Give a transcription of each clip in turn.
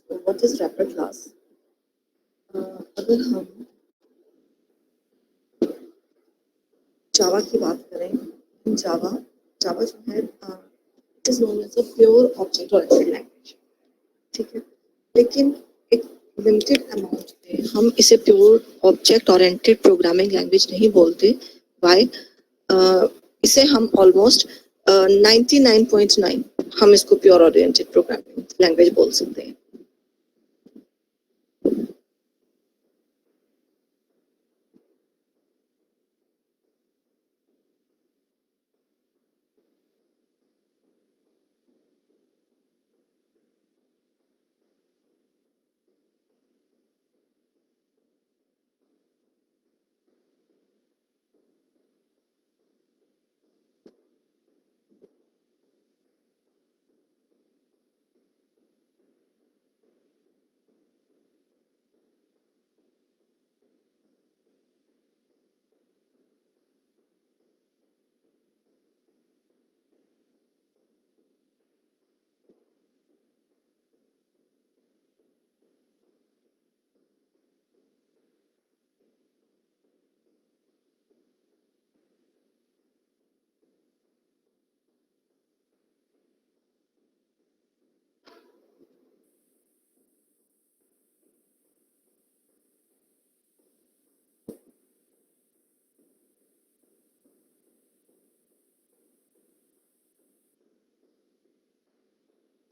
So what is wrapper class? अगर हम जावा की बात करें, जावा जो है it is known as a pure object oriented language, ठीक है। लेकिन एक लिमिटेड अमाउंट में हम इसे pure object oriented programming language नहीं बोलते। वाई? इसे हम ऑलमोस्ट 99.9 हम इसको प्योर ओरिएंटेड प्रोग्रामिंग लैंग्वेज बोल सकते हैं।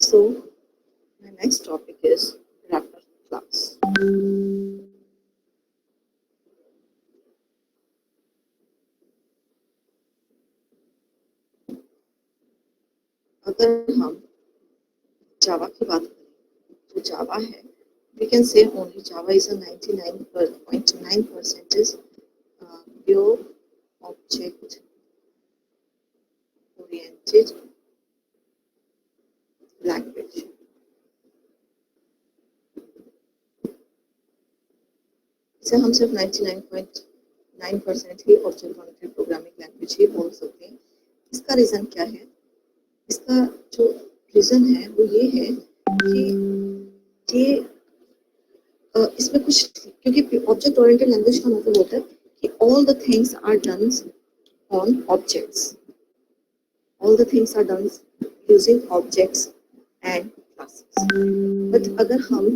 So my next topic is wrapper class. अगर हम जावा की बात करें तो जावा है, we can say only Java is a 99.9% is pure object oriented language. इसे हम सिर्फ 99.9% ही ऑब्जेक्ट ओरिएंटेड प्रोग्रामिंग लैंग्वेज ही बोल सकते हैं। इसका रीजन क्या है? इसका जो रीजन है वो ये है कि ये इसमें कुछ, क्योंकि ऑब्जेक्ट ओरिएंटेड लैंग्वेज का मतलब होता है कि all the things are done on objects, all the things are done using objects and classes. But अगर हम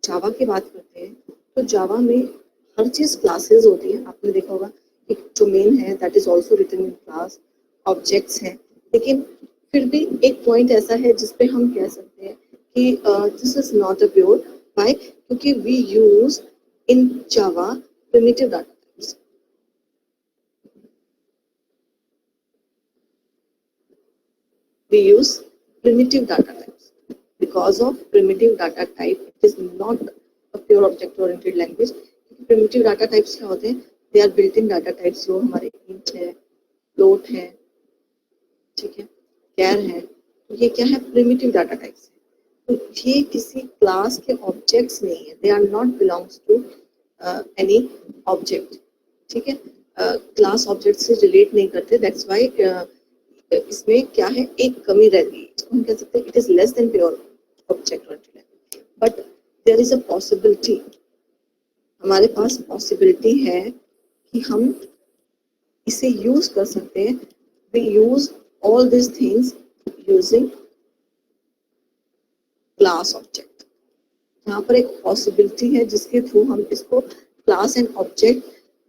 जावा की बात करते हैं तो जावा में हर चीज क्लासेस होती है। आपने देखा होगा कि जो मेन है that is also written in class, objects हैं। लेकिन फिर भी एक पॉइंट ऐसा है जिसपे हम कह सकते हैं कि this is not a pure. Why? क्योंकि we use in Java primitive data types. We use primitive data types. Because of primitive data type, it is not a pure object-oriented language. Primitive data types क्या होते हैं? They are built-in data types जो हमारे int है, float है, ठीक है, char है। तो ये क्या है? Primitive data types है। तो ये किसी क्लास के ऑब्जेक्ट्स नहीं है। They are not belongs to any object, ठीक है। क्लास ऑब्जेक्ट से रिलेट नहीं करते। That's why इसमें क्या है, एक कमी रह गई। इसको हम कह सकते हैं it is less than pure object oriented language. But there is a possibility, हमारे पास पॉसिबिलिटी है कि हम इसे यूज कर सकते हैं। We use all this things using class object. यहाँ पर एक पॉसिबिलिटी है जिसके थ्रू हम इसको क्लास एंड ऑब्जेक्ट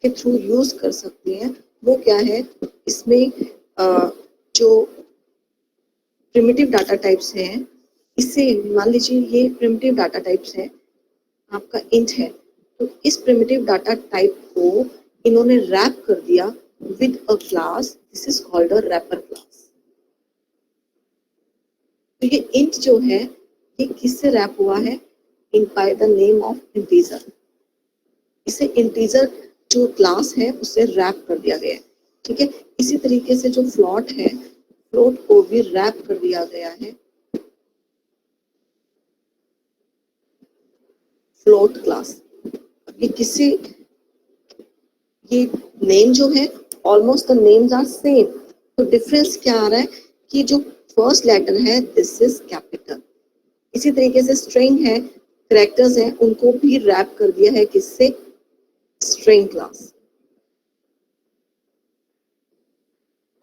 के थ्रू यूज कर सकते हैं। वो क्या है? इसमें जो प्रिमिटिव डाटा टाइप्स हैं, इससे मान लीजिए ये प्रिमिटिव डाटा टाइप्स है, आपका इंट है, तो इस प्रिमिटिव डाटा टाइप को इन्होंने रैप कर दिया with a class. This is called a wrapper class. तो ये इंट जो है ये किससे रैप हुआ है? In by the name of integer. इसे इंटीजर जो क्लास है उससे रैप कर दिया गया है, ठीक है। इसी तरीके से जो फ्लोट है, फ्लोट को भी रैप कर दिया गया है फ्लोट क्लास। ये किसी, ये नेम जो है almost the names are same. तो डिफरेंस क्या आ रहा है कि जो फर्स्ट लेटर है दिस इज कैपिटल। इसी तरीके से स्ट्रिंग है, कैरेक्टर्स हैं उनको भी रैप कर दिया है किससे, स्ट्रिंग क्लास।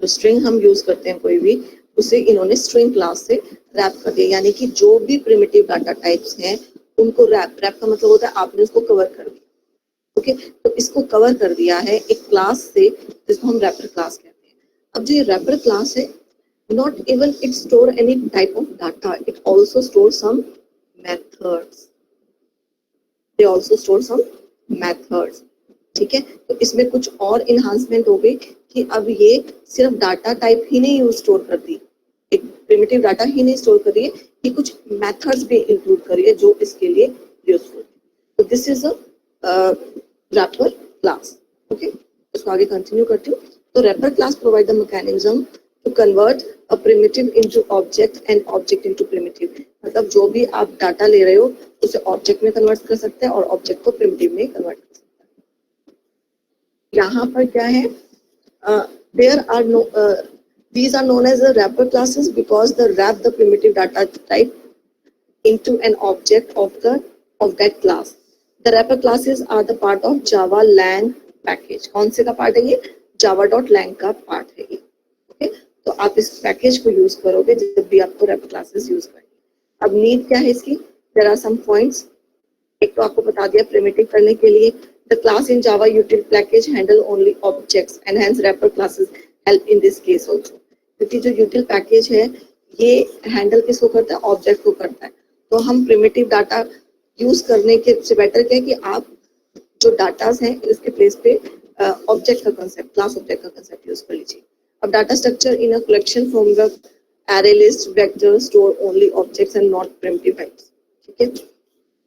तो स्ट्रिंग हम यूज करते हैं कोई भी, उसे इन्होंने स्ट्रिंग क्लास से रैप कर दिया, यानी कि जो भी प्रिमिटिव डाटा टाइप्स हैं उनको रैप का मतलब होता है आपने उसको कवर कर दिया। ओके, तो इसको कवर कर दिया है एक क्लास से जिसको हम रैपर क्लास कहते हैं। अब जो ये रैपर क्लास है, not even it store any type of data, it also store some methods, they also store some methods। ठीक है, तो इसमें कुछ और इन्हांसमेंट हो गई कि अब ये सिर्फ डाटा टाइप ही नहीं यूज स्टोर करती, एक प्रिमिटिव डाटा ही नहीं स्टोर कर रही है, ये कुछ मेथड्स भी इंक्लूड कर रही है जो इसके लिए यूजफुल। तो this is a wrapper class. Okay, इसको आगे कंटिन्यू करती हूँ। तो wrapper class provide the mechanism to convert a primitive into object and object into primitive. मतलब जो भी आप डाटा ले रहे हो उसे ऑब्जेक्ट में कन्वर्ट कर सकते हैं और ऑब्जेक्ट को प्रिमिटिव में कन्वर्ट कर सकते हैं। यहाँ पर क्या है, there are no these are known as the wrapper classes because they wrap the primitive data type into an object of that class. The wrapper classes are the part of Java Lang package। कौन से का part है ये, java.lang का part है ये। Okay, तो आप इस पैकेज को यूज करोगे जब भी आपको रैपर क्लासेस यूज करनी। अब नीड क्या है इसकी, देयर आर सम पॉइंट्स। एक तो आपको बता दिया प्रिमिटिव करने के लिए the class in Java util package handle only objects and hence wrapper classes help in this case also। क्योंकि जो util package है ये हैंडल किसको करता है, ऑब्जेक्ट को करता है। तो हम प्रिमिटिव डाटा यूज करने के से बेटर क्या है कि आप जो डाटास हैं इसके प्लेस पे ऑब्जेक्ट का कंसेप्ट, क्लास ऑब्जेक्ट का कंसेप्ट यूज कर लीजिए। अब data structure in a collection from the array list vector store only objects and not primitive types। ठीक है,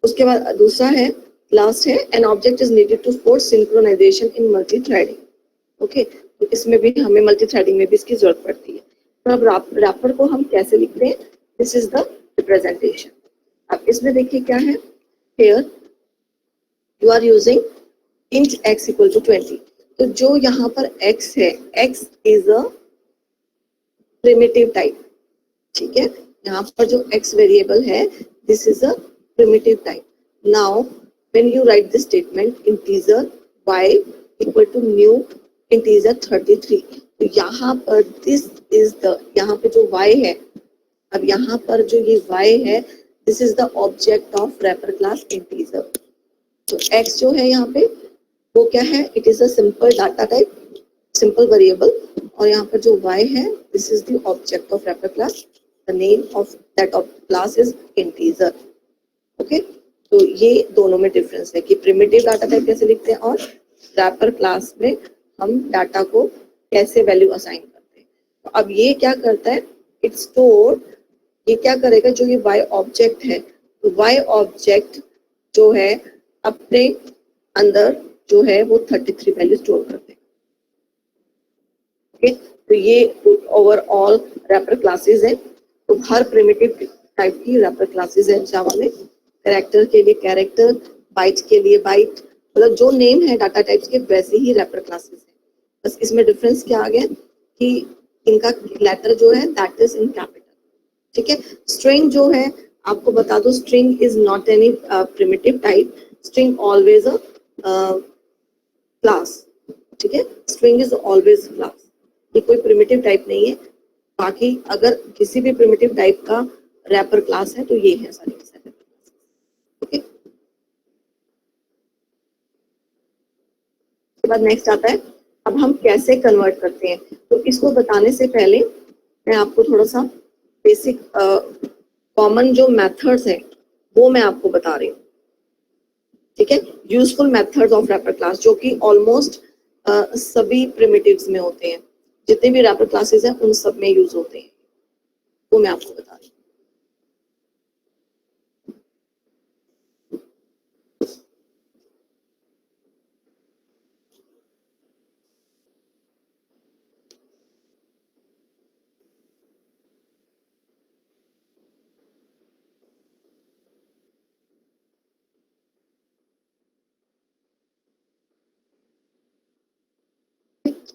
उसके बाद दूसरा है, लास्ट है, an object is needed to support synchronization in multi threading. Okay, तो इसमें भी हमें मल्टी थ्रेडिंग में भी इसकी जरूरत पड़ती है। तो अब रैपर को हम कैसे लिखते हैं, दिस इज द रिप्रेजेंटेशन। अब इसमें देखिए क्या है, here you are using int x equal to 20। तो जो यहाँ पर x है, x is a primitive type. ठीक है, यहाँ पर जो x वेरिएबल है this is a primitive type. Now when you write this statement, integer y equal to new integer 33, तो यहाँ पर this is the, यहाँ पे जो y है, अब यहाँ पर जो ये y है this is the object of wrapper class integer। तो x जो है यहाँ पे वो क्या है, it is a simple data type, simple variable, और यहाँ पर जो y है this is the object of wrapper class, the name of that of class is integer। Okay, तो ये दोनों में डिफरेंस है कि प्रिमिटिव डाटा टाइप कैसे लिखते हैं और रैपर क्लास में हम डाटा को कैसे वैल्यू असाइन करते हैं। तो अब ये क्या करता है, इट स्टोर, ये क्या करेगा, जो ये y ऑब्जेक्ट है, तो y ऑब्जेक्ट जो है अपने अंदर जो है वो 33 वैल्यू स्टोर करते हैं। ओके, तो ये ओवरऑल रैपर क्लासेस है। तो हर प्रिमिटिव टाइप की रैपर क्लासेस है जावा में। कैरेक्टर के लिए कैरेक्टर, बाइट के लिए बाइट, मतलब जो नेम है डाटा टाइप्स के वैसे ही रैपर क्लासेस है। बस इसमें डिफरेंस क्या आ गया कि इनका लेटर जो है दैट इज इन कैपिटल। ठीक है, स्ट्रिंग जो है आपको बता दो, string is not any primitive type, string always a class. ठीक है, स्ट्रिंग इज ऑलवेज क्लास, ये कोई प्रिमिटिव टाइप नहीं है। बाकी अगर किसी भी प्रिमिटिव टाइप का रैपर क्लास है तो ये है सारी। उसके बाद नेक्स्ट आता है, अब हम कैसे कन्वर्ट करते हैं। तो इसको बताने से पहले मैं आपको थोड़ा सा बेसिक कॉमन जो मेथड्स हैं वो मैं आपको बता रही हूँ। ठीक है, useful methods of wrapper class जो कि ऑलमोस्ट सभी प्रिमिटिव्स में होते हैं, जितने भी रैपर क्लासेस हैं उन सब में यूज होते हैं, वो मैं आपको बता रही हूँ।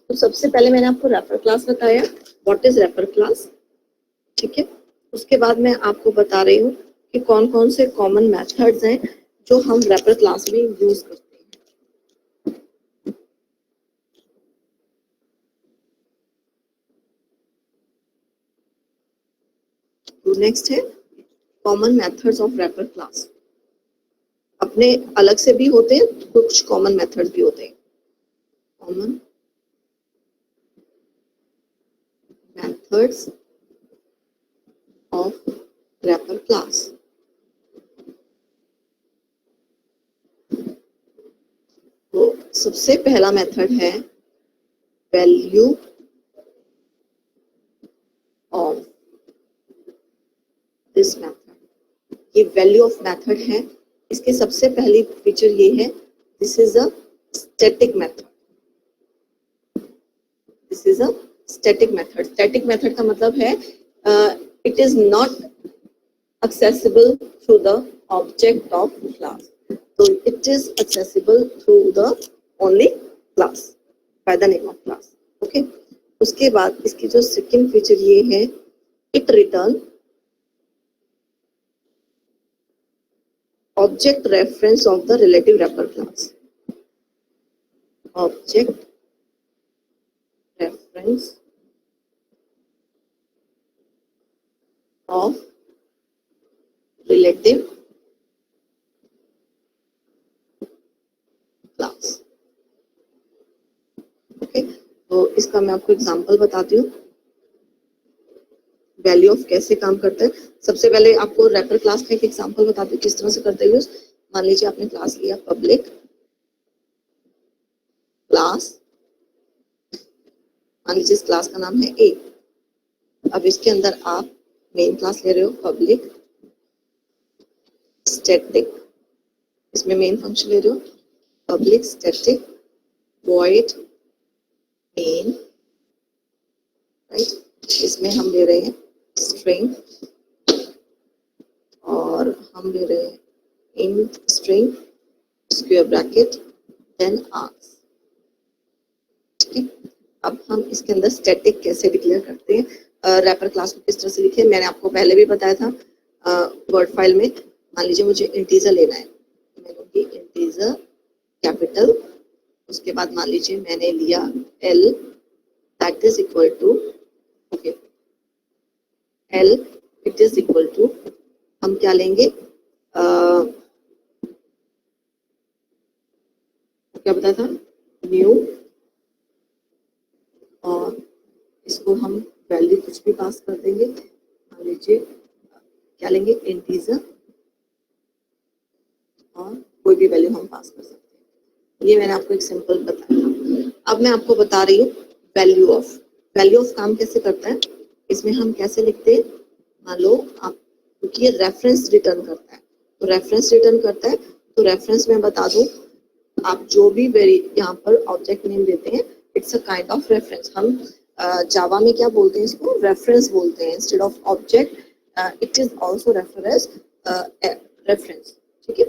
तो सबसे पहले मैंने आपको रैपर क्लास बताया, व्हाट इज रैपर क्लास। ठीक है, उसके बाद मैं आपको बता रही हूँ कि कौन कौन से कॉमन मेथड्स हैं जो हम रैपर क्लास में यूज करते हैं। तो नेक्स्ट है common methods of wrapper class. अपने अलग से भी होते हैं, कुछ कॉमन मेथड्स भी होते हैं। Common methods of wrapper class. तो सबसे पहला मेथड है वैल्यू ऑफ दिस मेथड। ये वैल्यू ऑफ मेथड है। इसके सबसे पहली फीचर ये है, this is a static method. This is a static method. Static method का मतलब है it is not accessible through the object of class. So it is accessible through the only class by the name of class. Okay. उसके बाद इसकी जो second feature ये है, it return object reference of the relative wrapper class. Object reference of relative class. Okay, तो इसका मैं आपको एग्जांपल बताती हूँ वैल्यू ऑफ कैसे काम करता है। सबसे पहले आपको रैपर क्लास का एक एग्जांपल बताती हूँ किस तरह से करते हैं यूज। मान लीजिए आपने क्लास लिया पब्लिक क्लास, मान लीजिए इस क्लास का नाम है ए। अब इसके अंदर आप मेन क्लास ले रहे हो पब्लिक स्टैटिक, इसमें मेन फंक्शन ले रहे हो public static void main, right. इसमें हम ले रहे हैं स्ट्रिंग और हम ले रहे हैं in string square bracket then args. ठीक है, अब हम इसके अंदर स्टैटिक कैसे डिक्लेयर करते हैं, रैपर क्लास को किस तरह से लिखे, मैंने आपको पहले भी बताया था वर्ड फाइल में। मान लीजिए मुझे इंटीजर लेना है, मैं लूंगी इंटीजर कैपिटल। उसके बाद मान लीजिए मैंने लिया L that is equal to, okay, L it is equal to, हम क्या लेंगे, क्या बताया था, न्यू, और इसको हम वैल्यू कुछ भी पास कर देंगे। मान लीजिए क्या लेंगे, इंटीजर, और कोई भी वैल्यू हम पास कर सकते हैं। ये मैंने आपको एक सिंपल बताया। अब मैं आपको बता रही हूँ वैल्यू ऑफ। वैल्यू ऑफ काम कैसे करता है, इसमें हम कैसे लिखते हैं, मान लो आप, क्योंकि ये रेफरेंस रिटर्न करता है, तो रेफरेंस रिटर्न करता है, तो रेफरेंस में बता दूं, आप जो भी यहाँ पर ऑब्जेक्ट नेम देते हैं it's a kind of reference. हम जावा में क्या बोलते हैं, इसको रेफरेंस बोलते हैं instead of object. It is also refer as reference. ठीक है,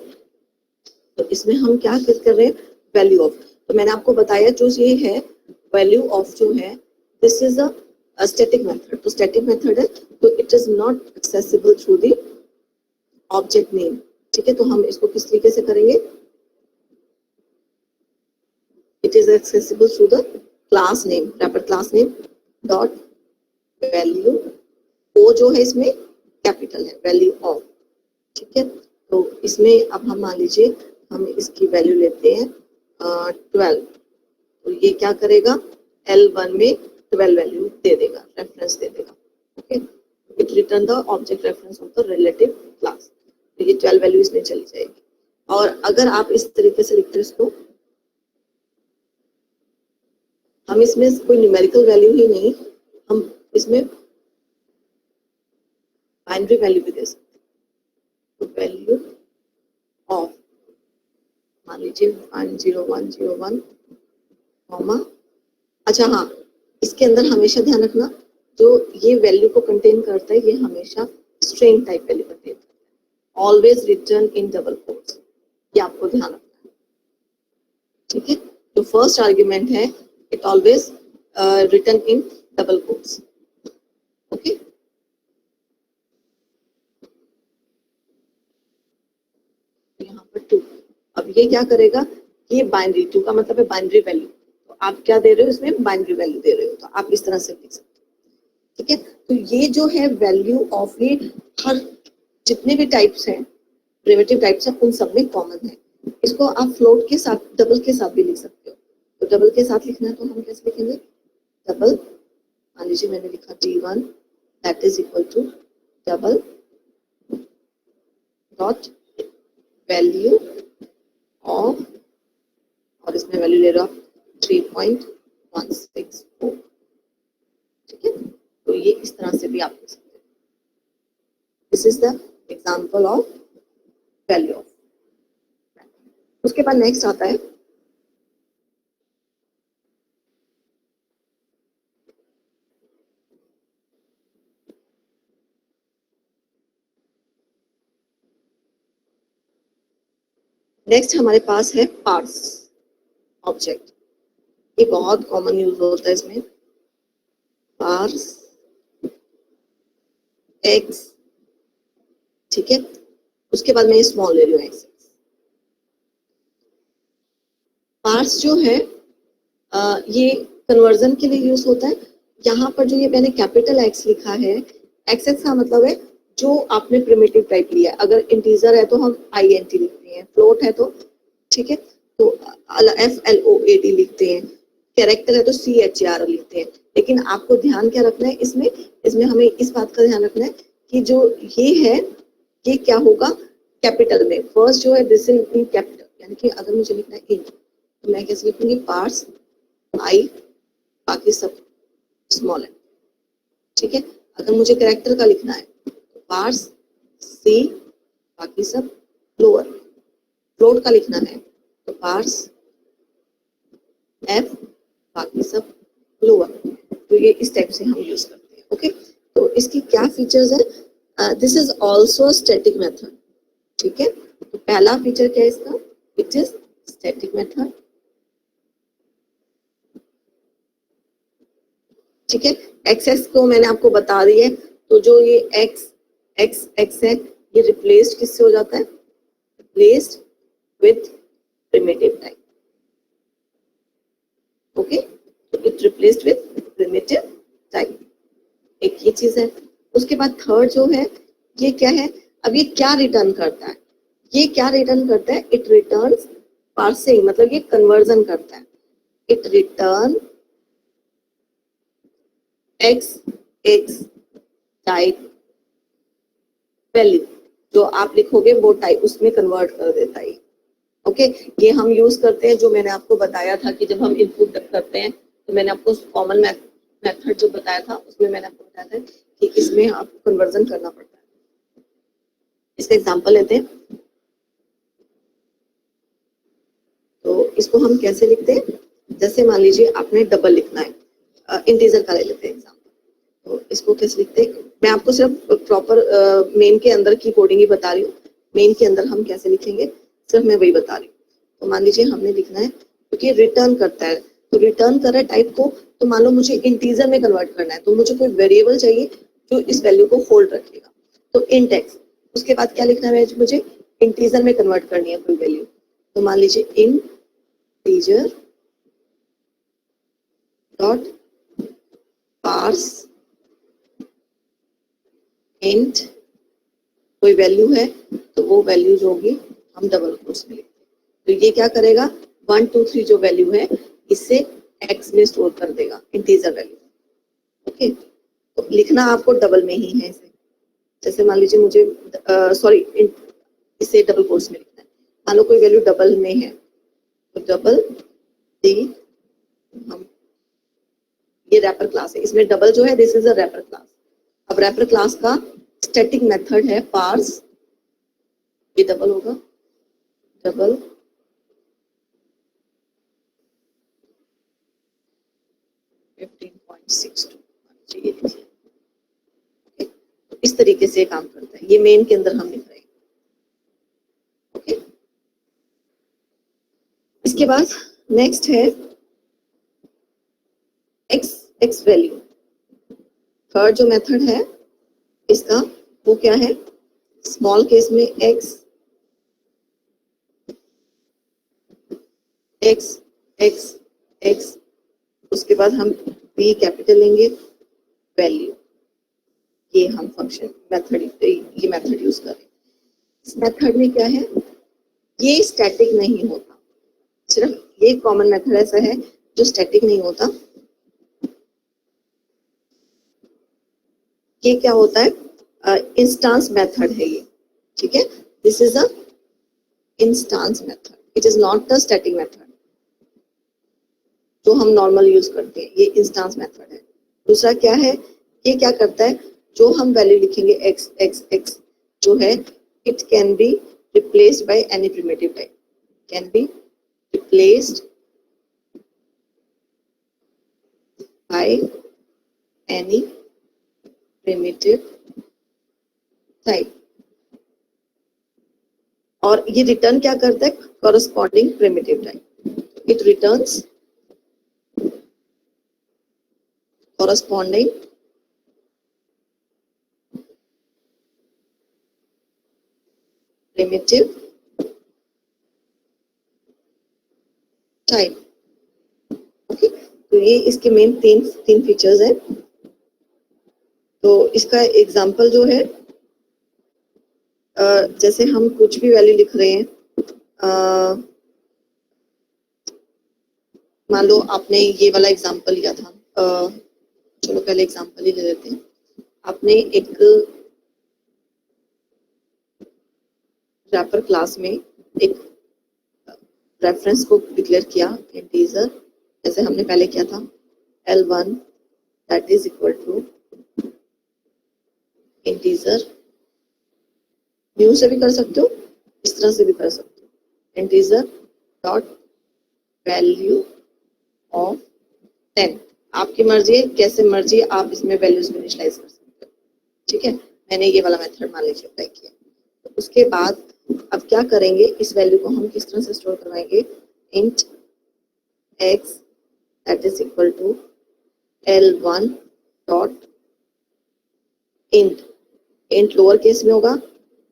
तो इसमें हम क्या कर रहे हैं, वैल्यू ऑफ। तो मैंने आपको बताया जो ये है वैल्यू ऑफ जो है, this is a static method. तो स्टैटिक मेथड है, तो it is not accessible through the object name. ठीक है, तो हम इसको किस तरीके से करेंगे, it is accessible through the class name, wrapper class name dot value। o जो है इसमें कैपिटल है, वैल्यू ऑफ। ठीक है, तो इसमें अब हम मान लीजिए हम इसकी वैल्यू लेते हैं 12, तो ये क्या करेगा, L1 में 12 वैल्यू दे देगा, रेफरेंस दे देगा। Okay, it return the object reference of the relative class. तो ये 12 वैल्यू इसमें चली जाएगी। और अगर आप इस तरीके से लिखते हैं इसको, हम इसमें कोई न्यूमेरिकल वैल्यू ही नहीं, हम इसमें बाइनरी वैल्यू भी दे सकते हैं। तो वैल्यू ऑफ मान लीजिए 10101, अच्छा हाँ, इसके अंदर हमेशा ध्यान रखना जो ये वैल्यू को कंटेन करता है, ये हमेशा स्ट्रिंग टाइप वैल्यू कंटेन करता है। Always return in double quotes, ये आपको ध्यान रखना है। ठीक है, जो फर्स्ट आर्ग्यूमेंट है it always written in double quotes। okay, ये क्या करेगा, ये बाइनरी, टू का मतलब है बाइनरी वैल्यू, तो आप क्या दे रहे हो, इसमें बाइनरी वैल्यू दे रहे हो, तो आप इस तरह से लिख सकते हो। ठीक है, तो ये जो है वैल्यू ऑफ ये हर जितने भी टाइप्स हैं, प्रिमिटिव टाइप्स हैं, उन सब में कॉमन है। इसको आप फ्लोट के साथ, डबल के साथ भी लिख सकते हो। तो डबल के साथ लिखना है तो हम कैसे लिखेंगे, डबल, मान लीजिए मैंने लिखा D1 that is equal to double dot value of, और इसमें वैल्यू ले रहे हो आप 3.164। ठीक है, तो ये इस तरह से भी आप लिख सकते हो। This is the example of value of. उसके बाद नेक्स्ट आता है नेक्स्ट हमारे पास है पार्स ऑब्जेक्ट। ये बहुत कॉमन यूज होता है इसमें, पार्स एक्स। ठीक है, उसके बाद मैं ये स्मॉल ले रही हूँ एक्स। पार्स जो है ये कन्वर्जन के लिए यूज होता है। यहाँ पर जो ये मैंने कैपिटल एक्स लिखा है, एक्स एक्स का मतलब है जो आपने प्रिमिटिव टाइप लिया है। अगर इंटीजर है तो हम INT लिखते हैं, फ्लोट है तो ठीक है तो FLOAT लिखते हैं, कैरेक्टर है तो CHAR लिखते हैं। लेकिन आपको ध्यान क्या रखना है इसमें, इसमें हमें इस बात का ध्यान रखना है कि जो ये है ये क्या होगा कैपिटल में। फर्स्ट जो है दिस इन कैपिटल, यानी कि अगर मुझे लिखना है इन तो मैं कैसे लिखूंगी, पार्स I, बाकी सब स्मॉल है। ठीक है, अगर मुझे कैरेक्टर का लिखना है तो पार्स C, बाकी सब लोअर। फ्लोट का लिखना है तो पार्स F, बाकी सब लोअर। तो ये इस टाइप से हम यूज करते हैं। ओके, तो इसकी क्या फीचर्स है, this is also static method. ठीक है, तो पहला फीचर क्या है इसका, इट इज स्टैटिक मेथड। ठीक है, एक्स को मैंने आपको बता दी है, तो जो ये एक्स है ये रिप्लेस्ड किससे हो जाता है, replaced with primitive type. Okay, तो it replaced with primitive type, एक ये चीज है। उसके बाद थर्ड जो है ये क्या है, अब ये क्या रिटर्न करता है, ये क्या रिटर्न करता है, इट रिटर्न्स पार्सिंग, मतलब ये कन्वर्जन करता है। It return x type value, जो आप लिखोगे वो टाइप उसमें कन्वर्ट कर देता है। ओके, ये हम यूज करते हैं, जो मैंने आपको बताया था कि जब हम इनपुट करते हैं तो मैंने आपको कॉमन मेथड जो बताया था उसमें मैंने आपको बताया था कि इसमें आपको कन्वर्जन करना पड़ता है। इसका एग्जांपल लेते हैं, तो इसको हम कैसे लिखते हैं, जैसे मान लीजिए आपने डबल लिखना है, इंटीजर का ले लेते हैं एग्जाम्पल, तो इसको कैसे लिखते हैं, मैं आपको सिर्फ प्रॉपर मेन के अंदर की कोडिंग ही बता रही हूँ। मेन के अंदर हम कैसे लिखेंगे सिर्फ मैं वही बता रही हूँ। तो मान लीजिए हमने लिखना है क्योंकि रिटर्न करता है, तो रिटर्न कर रहा है टाइप को, तो मान लो मुझे इंटीजर में कन्वर्ट करना है, तो मुझे कोई वेरिएबल चाहिए जो इस वैल्यू को होल्ड रखेगा, तो इंट एक्स। उसके बाद क्या लिखना है, मुझे इंटीजर में कन्वर्ट करनी है कोई वैल्यू, तो मान लीजिए इंटीजर डॉट पार्स इंट, कोई वैल्यू है तो वो वैल्यू जो होगी हम डबल कोट्स में लिखते हैं। तो ये क्या करेगा, 1 2 3 जो वैल्यू है इससे एक्स में स्टोर कर देगा इंटीजर वैल्यू। ओके, तो लिखना आपको डबल में ही है इसे। जैसे मान लीजिए मुझे सॉरी इसे डबल कोट्स में लिखना है, मान लो कोई वैल्यू डबल में है तो डबल डी, हम ये रैपर क्लास है, इसमें डबल जो है this is a wrapper class. अब रैपर क्लास का स्टैटिक मेथड है पार्स, ये डबल होगा, डबल 15.62, ये लिखिए। इस तरीके से काम करता है, ये मेन के अंदर हम लिख रहे हैं। ओके, इसके बाद नेक्स्ट है एक्स वैल्यू। थर्ड जो मेथड है इसका वो क्या है, स्मॉल केस में एक्स एक्स एक्स एक्स, उसके बाद हम बी कैपिटल लेंगे, वैल्यू, ये हम फंक्शन मेथड, ये मेथड यूज करें। इस मेथड में क्या है, ये स्टैटिक नहीं होता, सिर्फ ये कॉमन मेथड ऐसा है जो स्टैटिक नहीं होता। ये क्या होता है, इंस्टांस मेथड है ये, ठीक है, this is a instance method, it is not the static method जो हम नॉर्मल यूज करते हैं, ये इंस्टांस मेथड है। दूसरा क्या है, ये क्या करता है, जो हम वैल्यू लिखेंगे एक्स एक्स एक्स जो है, it can be replaced by any primitive type, can be replaced by any primitive type, और ये रिटर्न क्या करता है, corresponding primitive type, it returns corresponding primitive type। Okay, तो ये इसके मेन तीन फीचर्स हैं। तो इसका एग्जांपल जो है, जैसे हम कुछ भी वैल्यू लिख रहे हैं, मान लो आपने ये वाला एग्जांपल लिया था, चलो पहले एग्जांपल ही ले लेते हैं। आपने एक रैपर क्लास में एक रेफरेंस को डिक्लेयर किया इंटीजर, जैसे हमने पहले किया था L1 that is equal to integer, new से भी कर सकते हो, इस तरह से भी कर सकते हो, इंटीजर डॉट वैल्यू ऑफ 10, आपकी मर्जी है, कैसे मर्जी आप इसमें वैल्यूज में इनिशियलाइज कर सकते हो, ठीक है। मैंने ये वाला मेथड मान लीजिए अप्लाई किया। तो उसके बाद अब क्या करेंगे, इस वैल्यू को हम किस तरह से स्टोर करवाएंगे, int x that is equal to L1 dot int, int lower case में होगा,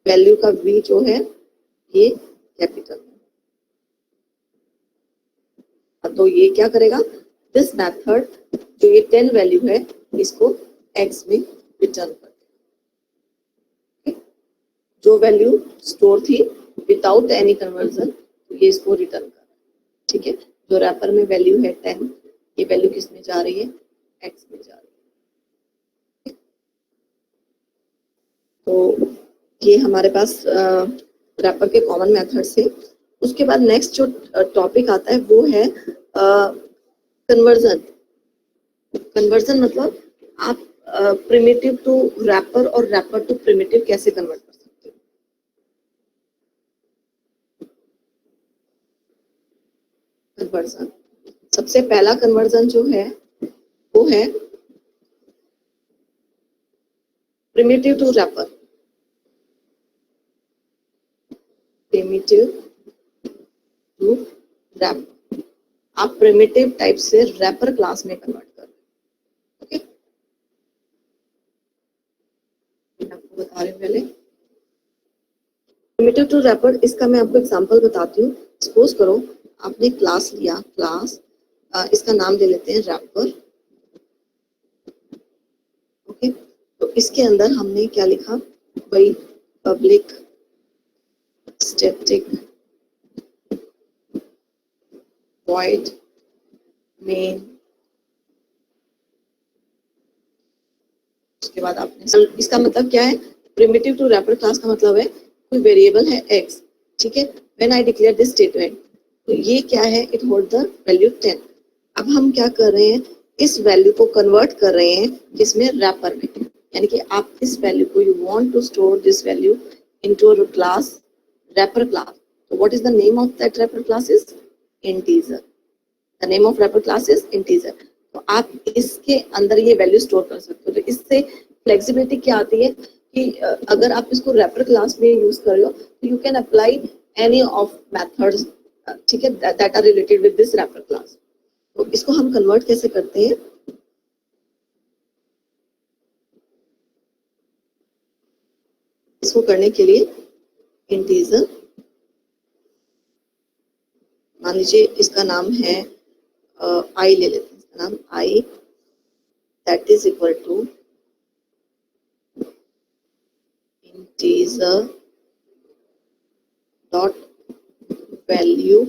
वैल्यू का v जो है ये कैपिटल में। तो ये क्या करेगा, दिस मेथड जो ये 10 वैल्यू है इसको x में रिटर्न कर देगा, जो वैल्यू स्टोर थी विदाउट एनी कन्वर्जन, तो ये इसको रिटर्न कर रहा है, ठीक है। जो रैपर में वैल्यू है 10, ये वैल्यू किस में जा रही है, x में जा रही है। तो ये हमारे पास रैपर के कॉमन मेथड्स है। उसके बाद नेक्स्ट जो टॉपिक आता है वो है कन्वर्जन। कन्वर्जन मतलब आप प्रिमिटिव टू रैपर और रैपर टू प्रिमिटिव कैसे कन्वर्ट कर सकते हो। कन्वर्जन, सबसे पहला कन्वर्जन जो है वो है primitive to wrapper, primitive to wrapper, आप प्रिमिटिव टाइप से रैपर क्लास में कन्वर्ट कर रहे हो, ओके। आपको बता रहे पहले प्रिमिटिव टू रैपर, इसका मैं आपको एग्जांपल बताती हूँ। सपोज करो आपने क्लास लिया, क्लास इसका नाम दे लेते हैं रैपर, ओके। तो इसके अंदर हमने क्या लिखा, भाई पब्लिक स्टैटिक void main, उसके बाद आपने, इसका मतलब क्या है, प्रिमिटिव टू रैपर क्लास का मतलब है कोई वेरिएबल है x, ठीक है। When I declare this statement, तो ये क्या है, इट होल्ड द वैल्यू 10। अब हम क्या कर रहे हैं, इस वैल्यू को कन्वर्ट कर रहे हैं किसमें, रैपर में, यानी कि आप इस वैल्यू को, you want to store this value into a class, wrapper class. तो what is the name of that wrapper class is integer, the name of wrapper class is integer. तो आप इसके अंदर ये वैल्यू स्टोर कर सकते हो। तो इससे फ्लेक्सिबिलिटी क्या आती है कि अगर आप इसको रैपर क्लास में यूज कर रहे हो तो you can apply any of methods, ठीक है, that are related with this wrapper class. तो इसको हम कन्वर्ट कैसे करते हैं, इसको करने के लिए इंटीजर मान लीजिए इसका नाम है आई ले लेते हैं, इसका नाम I, that is equal to integer dot value,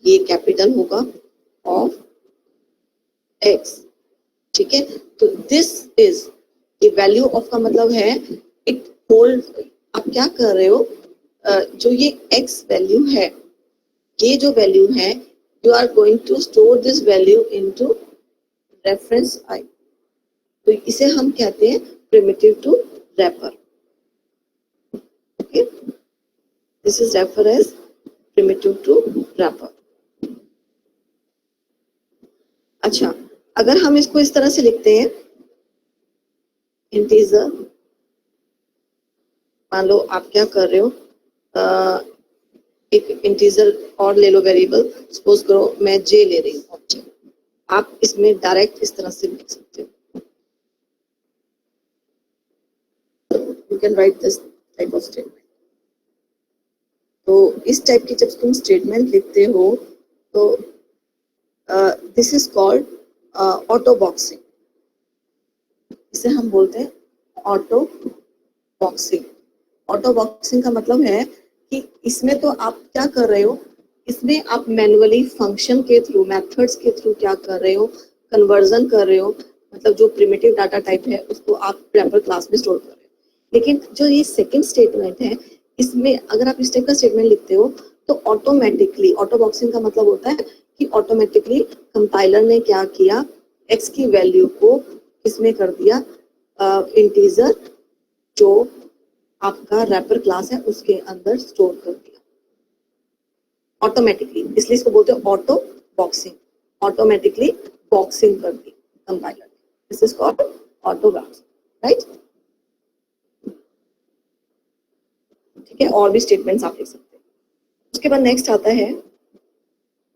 ये कैपिटल होगा, ऑफ एक्स। ठीक है, तो दिस इज ये वैल्यू ऑफ का मतलब है इट होल्ड, आप क्या कर रहे हो, जो ये एक्स वैल्यू है, ये जो वैल्यू है, you are going to store this value into reference I, तो इसे हम कहते हैं primitive to wrapper. Okay, this is refer as primitive to wrapper. अच्छा, अगर हम इसको इस तरह से लिखते हैं, इंटीजर, मान लो आप क्या कर रहे हो, एक इंटीजर और ले लो वेरिएबल, सपोज करो मैं जे ले रही हूँ ऑब्जेक्ट, आप इसमें डायरेक्ट इस तरह से लिख सकते हो, you can write this type of statement. तो इस टाइप की जब तुम स्टेटमेंट लिखते हो तो this is called auto boxing, इसे हम बोलते हैं ऑटो बॉक्सिंग। ऑटो बॉक्सिंग का मतलब है कि इसमें तो आप क्या कर रहे हो, इसमें आप मैनुअली फंक्शन के थ्रू, मेथड्स के थ्रू क्या कर रहे हो, कन्वर्जन कर रहे हो, मतलब जो प्रिमिटिव डाटा टाइप है उसको आप रैपर क्लास में स्टोर कर रहे हो। लेकिन जो ये सेकंड स्टेटमेंट है, इसमें अगर आप इस टाइप का स्टेटमेंट लिखते हो तो ऑटोमेटिकली, ऑटो बॉक्सिंग का मतलब होता है कि ऑटोमेटिकली कंपाइलर ने क्या किया, एक्स की वैल्यू को इसमें कर दिया इंटीजर जो आपका रैपर क्लास है उसके अंदर स्टोर कर दिया ऑटोमेटिकली, इसलिए इसको बोलते हैं ऑटो बॉक्सिंग, ऑटोमेटिकली बॉक्सिंग कर दी compiler, this is called auto boxing, right. ठीक है, और भी स्टेटमेंट्स आप लिख सकते हैं। उसके बाद नेक्स्ट आता है,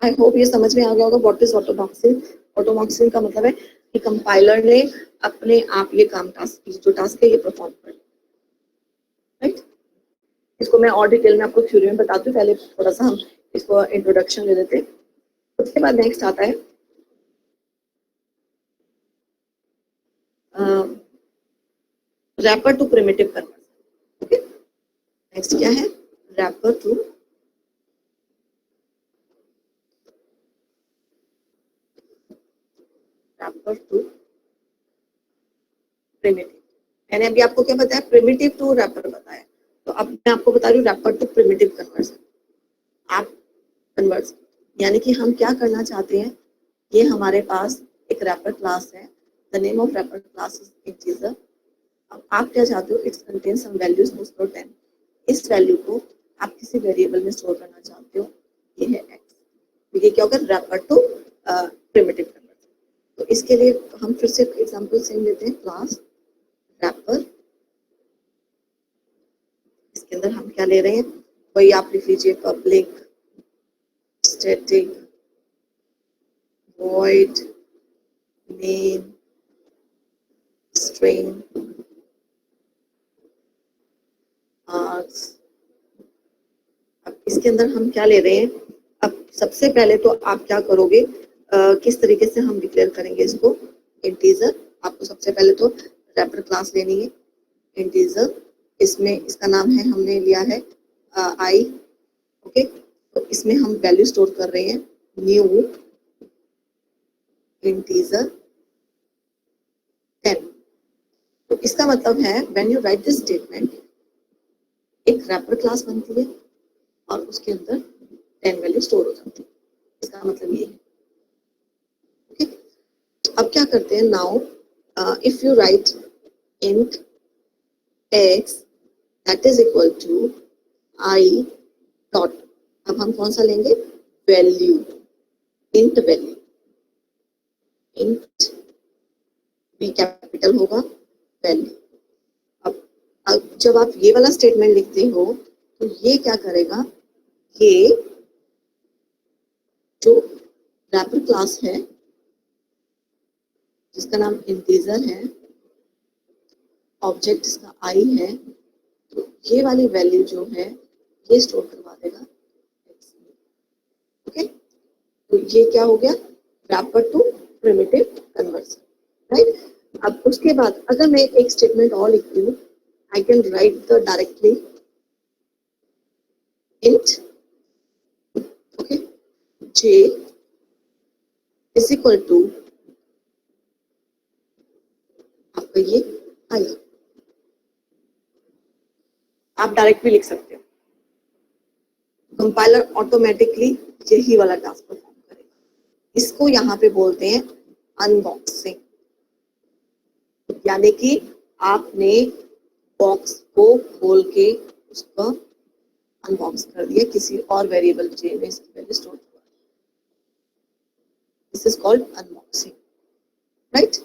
आई होप ये समझ में आ गया होगा what is auto boxing. Auto boxing का मतलब है कि कंपाइलर ने अपने आप ये काम, टास्क, जो टास्क है ये परफॉर्म कर, राइट। इसको मैं और डिटेल में आपको थ्योरी में बताती हूँ, पहले थोड़ा सा हम इसको इंट्रोडक्शन दे देते हैं। उसके बाद नेक्स्ट आता है wrapper to primitive conversion. Okay, next क्या है, रैपर टू प्रिमिटिव। मैंने अभी आपको क्या बताया, प्रिमिटिव टू रैपर बताया, तो अब मैं आपको बता रही हूँ रैपर टू प्रिमिटिव कन्वर्जन। आप कन्वर्जन यानी कि हम क्या करना चाहते हैं, ये हमारे पास एक रैपर क्लास है, the name of wrapper class is integer. अब आप क्या चाहते हो, it's contain some values, suppose करो 10, इस वैल्यू को आप किसी वेरिएबल में स्टोर करना चाहते हो, ये है एक्स, तो ये क्या होगा, रैपर टू प्रिमिटिव कन्वर्जन। तो इसके लिए हम फिर से एग्जांपल सेम लेते हैं, क्लास रैपर, इसके अंदर हम क्या ले रहे हैं, वही आप लिख लीजिए, public static void name string args। अब इसके अंदर हम क्या ले रहे हैं, अब सबसे पहले तो आप क्या करोगे, किस तरीके से हम डिक्लेयर करेंगे इसको, इंटीजर। आपको सबसे पहले तो रैपर क्लास लेनी है इंटीजर, इसमें इसका नाम है, हमने लिया है आई। ओके, तो इसमें हम वैल्यू स्टोर कर रहे हैं, न्यू इंटीजर 10। तो इसका मतलब है when you right this statement, एक रैपर क्लास बनती है और उसके अंदर 10 वैल्यू स्टोर हो जाती है, इसका मतलब ये है। ओके, अब क्या करते हैं, now if you write int x that is equal to I dot, अब हम कौन सा लेंगे, value, int value, int B capital होगा, वैल्यू। अब जब आप ये वाला स्टेटमेंट लिखते हो तो ये क्या करेगा, ये जो रैपर क्लास है जिसका नाम इंटीजर है, ऑब्जेक्ट इसका आई है, तो ये वाली वैल्यू जो है ये स्टोर करवा देगा। ओके, तो ये क्या हो गया, wrapper to primitive conversion, right. अब उसके बाद अगर मैं एक स्टेटमेंट और लिखती हूँ, I can write the directly int okay j is equal to आपका ये आया, आप डायरेक्ट भी लिख सकते हो। कंपाइलर ऑटोमेटिकली यही वाला टास्क परफॉर्म करेगा। इसको यहाँ पे बोलते हैं अनबॉक्सिंग, यानी कि आपने बॉक्स को खोल के उसका अनबॉक्स कर दिया, किसी और वेरिएबल जे में इसकी वैल्यू स्टोर हुआ। This is called unboxing, right.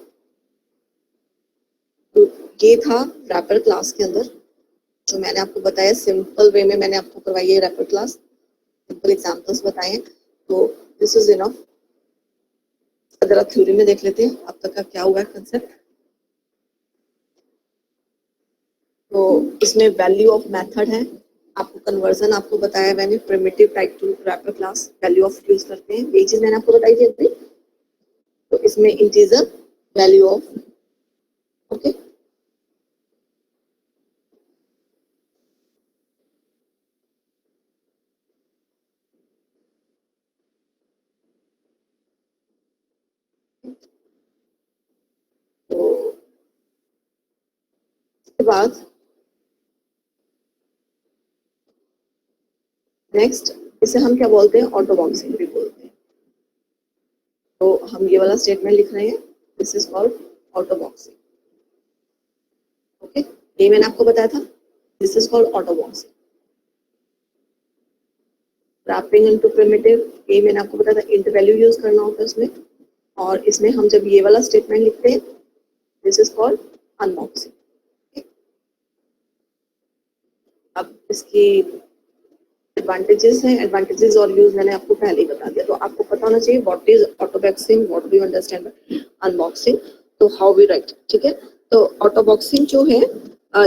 तो ये था रैपर क्लास के अंदर जो मैंने आपको बताया, सिंपल वे में मैंने आपको करवाई है रैपर क्लास, सिंपल एग्जांपल्स बताए हैं। तो दिस इज इनफ। अगर आप थ्योरी में देख लेते हैं अब तक का क्या हुआ है कंसेप्ट। तो इसमें वैल्यू ऑफ मेथड है, आपको कन्वर्जन आपको बताया मैंने, primitive type to wrapper class value of use करते हैं, यही चीज मैंने आपको बताई थी अभी। तो इसमें इंटीजर वैल्यू ऑफ, ओके। तो इसके बाद नेक्स्ट इसे हम क्या बोलते हैं, ऑटो बॉक्सिंग भी बोलते हैं। तो हम ये वाला स्टेटमेंट लिख रहे हैं, this is called auto boxing, okay. ये मैंने आपको बताया था, this is called auto boxing. Wrapping into primitive, ये मैंने आपको बताया था, इंट वैल्यू यूज करना होता है इसमें। और इसमें हम जब ये वाला स्टेटमेंट लिखते हैं, दिस इज कॉल्ड अनबॉक्सिंग। अब इसकी एडवांटेजेस हैं, एडवांटेजेस और यूज मैंने आपको पहले ही बता दिया, तो आपको पता होना चाहिए what is auto boxing, what do you understand by unboxing, तो हाउ वी राइट, ठीक है। तो ऑटो बॉक्सिंग जो है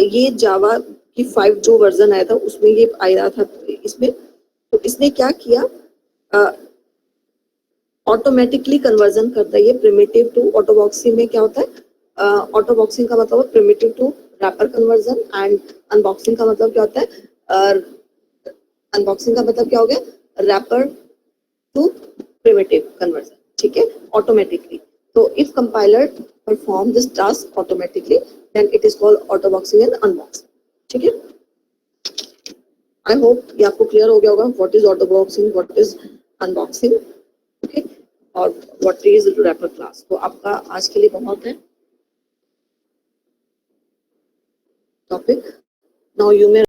ये जावा की 5 जो वर्जन आया था उसमें ये आया था इसमें। तो इसने क्या किया, ऑटोमेटिकली कन्वर्जन करता है ये प्रिमिटिव टू ऑटो बॉक्सिंग में। क्या होता है ऑटो बॉक्सिंग का मतलब primitive to wrapper conversion, and unboxing का मतलब क्या होता है, अनबॉक्सिंग का मतलब क्या हो गया, रैपर टू प्रिमिटिव कन्वर्जन, ठीक है, ऑटोमेटिकली। तो if compiler perform this task automatically then it is called auto boxing and unboxing, ठीक है। आई होप ये आपको क्लियर हो गया होगा what is auto boxing, what is unboxing, okay, और व्हाट इज रैपर क्लास। तो आपका आज के लिए बहुत है टॉपिक। Now you may